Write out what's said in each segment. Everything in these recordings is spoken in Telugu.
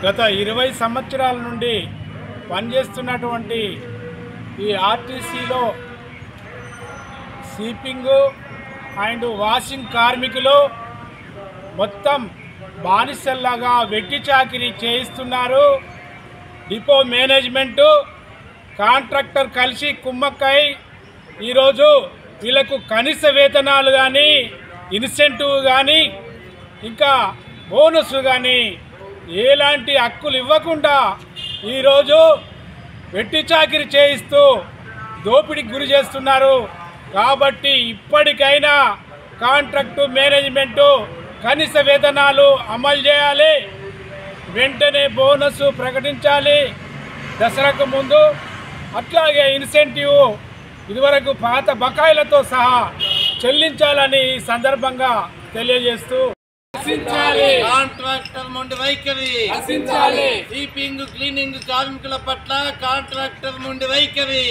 గత 20 సంవత్సరాల నుండి పనిచేస్తున్నటువంటి ఈ ఆర్టీసీలో స్వీపింగ్ అండ్ వాషింగ్ కార్మికులు మొత్తం బానిసల్లాగా వెట్టి చాకిరీ చేయిస్తున్నారు. డిపో మేనేజ్మెంటు కాంట్రాక్టర్ కలిసి కుమ్మక్కై ఈరోజు వీళ్ళకు కనీస వేతనాలు కానీ ఇన్సెంటివ్ కానీ ఇంకా బోనస్ కానీ ఎలాంటి హక్కులు ఇవ్వకుండా ఈరోజు వెట్టి చాకిరీ చేయిస్తూ దోపిడీకి గురి చేస్తున్నారు. కాబట్టి ఇప్పటికైనా కాంట్రాక్టు మేనేజ్మెంటు కనీస వేతనాలు అమలు చేయాలి, వెంటనే బోనస్ ప్రకటించాలి దసరాకు ముందు. అట్లాగే ఇన్సెంటివ్ ఇదివరకు పాత బకాయిలతో సహా చెల్లించాలని ఈ సందర్భంగా తెలియజేస్తూ కాంట్రాక్టర్ మొండి వైఖరి, స్వీపింగ్ క్లీనింగ్ కార్మికుల పట్ల కాంట్రాక్టర్ మొండి వైఖరి,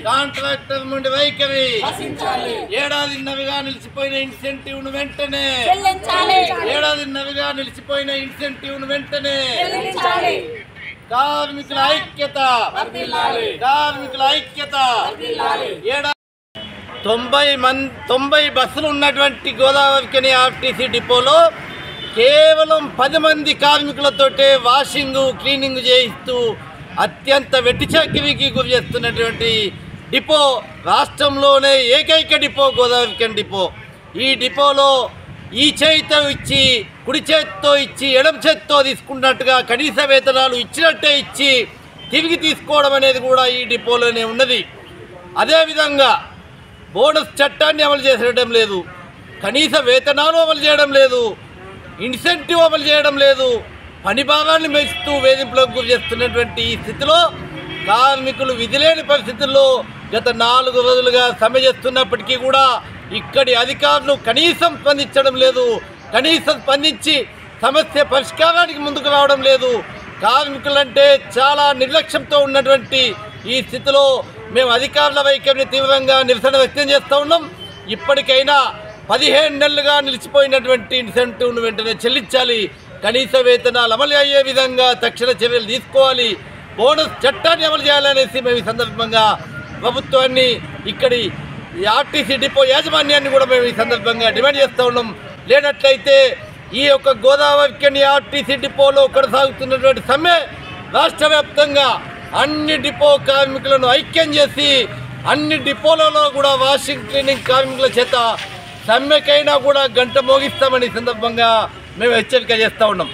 కాంట్రాక్టర్ మొండి వైఖరి, ఏడాదిన్నరగా నిలిచిపోయిన ఇన్సెంటివ్ ను వెంటనే, ఏడాదిన్నరగా నిలిచిపోయిన ఇన్సెంటివ్ ను వెంటనే, కార్మికుల ఐక్యత, కార్మికుల ఐక్యత. 90 బస్సులు ఉన్నటువంటి గోదావరికని ఆర్టీసీ డిపోలో కేవలం 10 మంది కార్మికులతోటే వాషింగ్ క్లీనింగ్ చేయిస్తూ అత్యంత వెట్టి చాకిరీకి గురి చేస్తున్నటువంటి డిపో రాష్ట్రంలోనే ఏకైక డిపో గోదావరికని డిపో. ఈ డిపోలో ఈ చేతితో ఇచ్చి కుడి చేతితో ఇచ్చి ఎడమ చేతితో తీసుకున్నట్టుగా కనీస వేతనాలు ఇచ్చినట్టే ఇచ్చి తిరిగి తీసుకోవడం అనేది కూడా ఈ డిపోలోనే ఉన్నది. అదేవిధంగా బోనస్ చట్టాన్ని అమలు చేయడం లేదు, కనీస వేతనాలు అమలు చేయడం లేదు, ఇన్సెంటివ్ అమలు చేయడం లేదు, పని భాగాన్ని మెచ్చుతూ వేధింపులకు గురి చేస్తున్నటువంటి ఈ స్థితిలో కార్మికులు విధిలేని పరిస్థితుల్లో గత 4 రోజులుగా సమ్మె చేస్తున్నప్పటికీ కూడా ఇక్కడి అధికారులు కనీసం స్పందించడం లేదు, కనీసం స్పందించి సమస్య పరిష్కారానికి ముందుకు రావడం లేదు. కార్మికులంటే చాలా నిర్లక్ష్యంతో ఉన్నటువంటి ఈ స్థితిలో మేము అధికారుల వైఖరిని తీవ్రంగా నిరసన వ్యక్తం చేస్తూ ఉన్నాం. ఇప్పటికైనా 15 నెలలుగా నిలిచిపోయినటువంటి ఇన్సెంటివ్ను వెంటనే చెల్లించాలి, కనీస వేతనాలు అమలు అయ్యే విధంగా తక్షణ చర్యలు తీసుకోవాలి, బోనస్ చట్టాన్ని అమలు చేయాలనేసి మేము ఈ సందర్భంగా ప్రభుత్వాన్ని ఇక్కడి ఆర్టీసీ డిపో యాజమాన్యాన్ని కూడా మేము ఈ సందర్భంగా డిమాండ్ చేస్తూ ఉన్నాం. లేనట్లయితే ఈ యొక్క గోదావరికని ఆర్టీసీ డిపోలో కొనసాగుతున్నటువంటి సమ్మె రాష్ట్ర వ్యాప్తంగా అన్ని డిపో కార్మికులను ఐక్యం చేసి అన్ని డిపోలలో కూడా వాషింగ్ క్లీనింగ్ కార్మికుల చేత సమ్మెకైనా కూడా గంట మోగిస్తామని సందర్భంగా మేము హెచ్చరిక చేస్తూ ఉన్నాం.